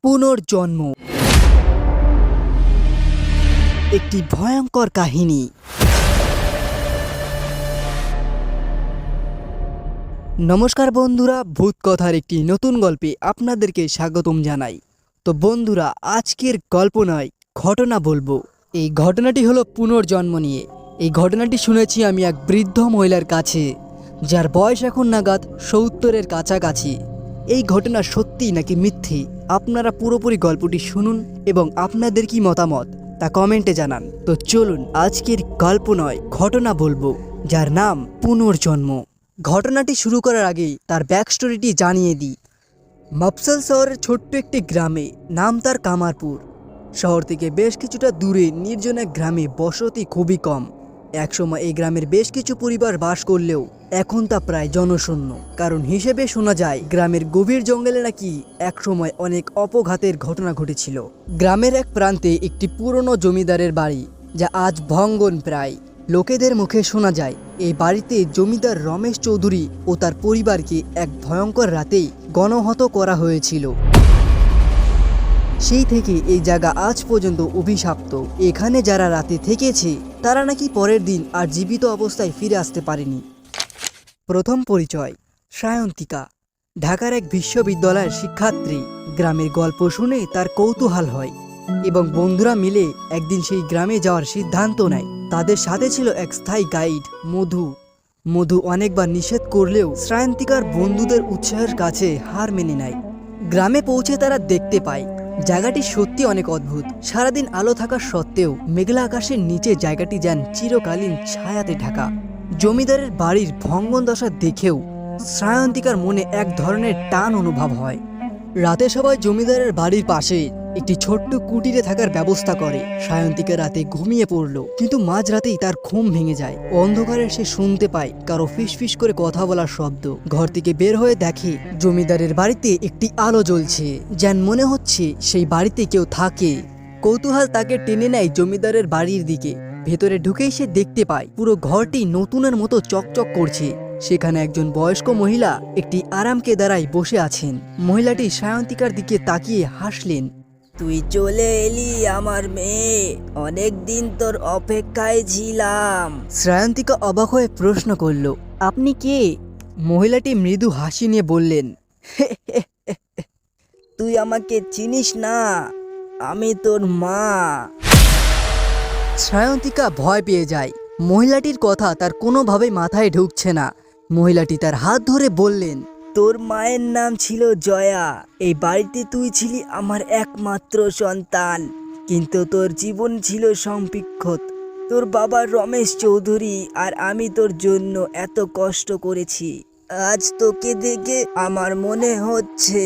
পুনর্জন্ম একটি ভয়ঙ্কর কাহিনী। নমস্কার বন্ধুরা, ভূত কথার একটি নতুন গল্পে আপনাদেরকে স্বাগতম জানাই। তো বন্ধুরা, আজকের গল্প নয়, ঘটনা বলবো। এই ঘটনাটি হলো পুনর্জন্ম নিয়ে। এই ঘটনাটি শুনেছি আমি এক বৃদ্ধ মহিলার কাছে, যার বয়স এখন নাগাদ 70-এর কাছাকাছি। এই ঘটনা সত্যি নাকি মিথ্যে, আপনারা পুরোপুরি গল্পটি শুনুন এবং আপনাদের কি মতামত তা কমেন্টে জানান। তো চলুন আজকের গল্প নয়, ঘটনা বলবো, যার নাম পুনর্জন্ম। ঘটনাটি শুরু করার আগেই তার ব্যাক স্টোরিটি জানিয়ে দিই। মফস্বল শহরের ছোট্ট একটি গ্রামে, নাম তার কামারপুর। শহর থেকে বেশ কিছুটা দূরে নির্জন এক গ্রামে বসতি খুবই কম। একসময় এই গ্রামের বেশ কিছু পরিবার বাস করলেও এখন তা প্রায় জনশূন্য। কারণ হিসেবে শোনা যায় গ্রামের গভীর জঙ্গলে নাকি একসময় অনেক অপঘাতের ঘটনা ঘটেছিল। গ্রামের এক প্রান্তে একটি পুরনো জমিদারের বাড়ি, যা আজ ভঙ্গন প্রায়। লোকেদের মুখে শোনা যায় এই বাড়িতে জমিদার রমেশ চৌধুরী ও তার পরিবারকে এক ভয়ঙ্কর রাতেই গণহত করা হয়েছিল। সেই থেকে এই জায়গা আজ পর্যন্ত অভিশাপ্ত। এখানে যারা রাতে থেকেছে তারা নাকি পরের দিন আর জীবিত অবস্থায় ফিরে আসতে পারেনি। প্রথম পরিচয়, সায়ন্তিকা ঢাকার এক বিশ্ববিদ্যালয়ের শিক্ষার্থী। গ্রামের গল্প শুনে তার কৌতূহল হয় এবং বন্ধুরা মিলে একদিন সেই গ্রামে যাওয়ার সিদ্ধান্ত নেয়। তাদের সাথে ছিল এক স্থায়ী গাইড মধু অনেকবার নিষেধ করলেও সায়ন্তিকার বন্ধুদের উৎসাহের কাছে হার মেনে নেয়। গ্রামে পৌঁছে তারা দেখতে পায় জায়গাটি সত্যি অনেক অদ্ভুত। সারাদিন আলো থাকা সত্ত্বেও মেঘলা আকাশের নিচে জায়গাটি যেন চিরকালীন ছায়াতে ঢাকা। জমিদারের বাড়ির ভঙ্গন দশা দেখেও সায়ন্তিকার মনে এক ধরনের টান অনুভব হয়। রাতে সবাই জমিদারের বাড়ির পাশে একটি ছোট্ট কুটিরে থাকার ব্যবস্থা করে। সায়ন্তিকা রাতে ঘুমিয়ে পড়ল, কিন্তু মাঝরাতেই তার ঘুম ভেঙে যায়। অন্ধকারে সে শুনতে পায় কারো ফিসফিস করে কথা বলার শব্দ। ঘর থেকে বের হয়ে দেখে জমিদারের বাড়িতে একটি আলো জ্বলছে, যেন মনে হচ্ছে সেই বাড়িতে কেউ থাকে। কৌতূহল তাকে টেনে নেয় জমিদারের বাড়ির দিকে। ভেতরে ঢুকেই সে দেখতে পায় পুরো ঘরটি নতুনের মতো চকচক করছে। সেখানে একজন বয়স্ক মহিলা একটি আরামকে দাঁড়ায় বসে আছেন। মহিলাটি সায়ন্তিকার দিকে তাকিয়ে হাসলেন। তুই চলে এলি আমার মেয়ে, অনেক দিন তোর অপেক্ষায় ছিলাম। সায়ন্তিকা অবাক হয়ে প্রশ্ন করল, আপনি কে? মহিলাটি মৃদু হাসি নিয়ে বললেন, তুই আমাকে চিনিস না, আমি তোর মা। সায়ন্তিকা ভয় পেয়ে যায়। মহিলাটির কথা তার কোনোভাবেই মাথায় ঢুকছে না। মহিলাটি তার হাত ধরে বললেন, তোর মায়ের নাম ছিল জয়া। এই বাড়িতে তুই ছিলি আমার একমাত্র সন্তান, কিন্তু তোর জীবন ছিল সংবিক্ষত। তোর বাবা রমেশ চৌধুরী আর আমি তোর জন্য এত কষ্ট করেছি। আজ তোকে দেখে আমার মনে হচ্ছে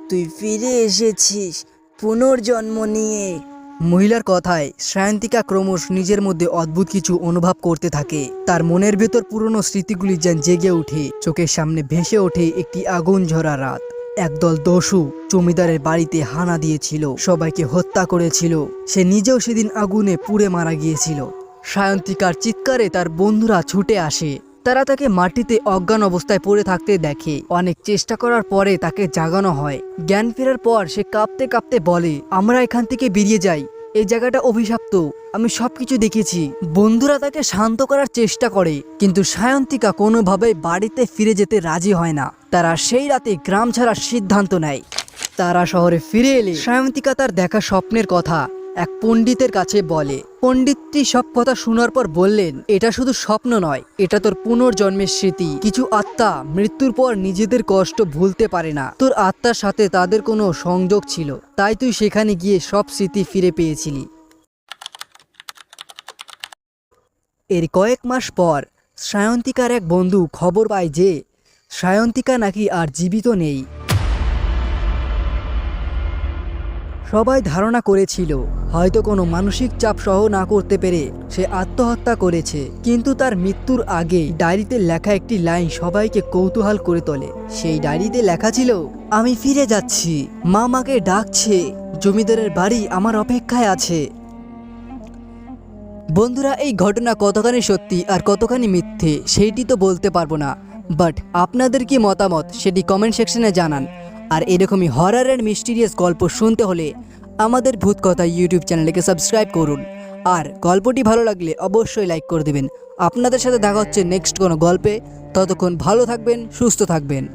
তুই ফিরে এসেছিস পুনর্জন্ম নিয়ে। মহিলার কথায় সায়ন্তিকা ক্রমশ নিজের মধ্যে অদ্ভুত কিছু অনুভব করতে থাকে। তার মনের ভেতর পুরনো স্মৃতিগুলি যেন জেগে ওঠে। চোখের সামনে ভেসে ওঠে একটি আগুন ঝরা রাত। একদল দস্যু জমিদারের বাড়িতে হানা দিয়েছিল, সবাইকে হত্যা করেছিল। সে নিজেও সেদিন আগুনে পুড়ে মারা গিয়েছিল। সায়ন্তিকার চিৎকারে তার বন্ধুরা ছুটে আসে। তারা তাকে মাটিতে অজ্ঞান অবস্থায় পড়ে থাকতে দেখে। অনেক চেষ্টা করার পরে তাকে জাগানো হয়। জ্ঞান ফেরার পর সে কাঁপতে কাঁপতে বলে, আমরা এখান থেকে বেরিয়ে যাই, এই জায়গাটা অভিশপ্ত, আমি সবকিছু দেখেছি। বন্ধুরা তাকে শান্ত করার চেষ্টা করে, কিন্তু সায়ন্তিকা কোনোভাবেই বাড়িতে ফিরে যেতে রাজি হয় না। তারা সেই রাতে গ্রাম ছাড়ার সিদ্ধান্ত নেয়। তারা শহরে ফিরে এলে সায়ন্তিকা তার দেখা স্বপ্নের কথা এক পণ্ডিতের কাছে বলে। পণ্ডিতটি সব কথা শোনার পর বললেন, এটা শুধু স্বপ্ন নয়, এটা তোর পুনর্জন্মের স্মৃতি। কিছু আত্মা মৃত্যুর পর নিজেদের কষ্ট ভুলতে পারে না। তোর আত্মার সাথে তাদের কোনো সংযোগ ছিল, তাই তুই সেখানে গিয়ে সব স্মৃতি ফিরে পেয়েছিলি। এর কয়েক মাস পর সায়ন্তিকার এক বন্ধু খবর পায় যে সায়ন্তিকা নাকি আর জীবিত নেই। সবাই ধারণা করেছিল হয়তো কোনো মানসিক চাপ সহ না করতে পেরে সে আত্মহত্যা করেছে। কিন্তু তার মৃত্যুর আগে ডায়েরিতে লেখা একটি লাইন সবাইকে কৌতূহল করে তোলে। সেই ডায়েরিতে লেখা ছিল, আমি ফিরে যাচ্ছি, মা মাকে ডাকছে, জমিদারের বাড়ি আমার অপেক্ষায় আছে। বন্ধুরা, এই ঘটনা কতখানি সত্যি আর কতখানি মিথ্যে সেইটি তো বলতে পারবো না, বাট আপনাদের কি মতামত সেটি কমেন্ট সেকশনে জানান। আর এরকমই হরর অ্যান্ড মিস্টিরিয়াস গল্প শুনতে হলে আমাদের ভূত কথা ইউটিউব চ্যানেলকে সাবস্ক্রাইব করুন। আর গল্পটি ভালো লাগলে অবশ্যই লাইক করে দেবেন। আপনাদের সাথে দেখা হচ্ছে নেক্সট কোনো গল্পে। ততক্ষণ ভালো থাকবেন, সুস্থ থাকবেন।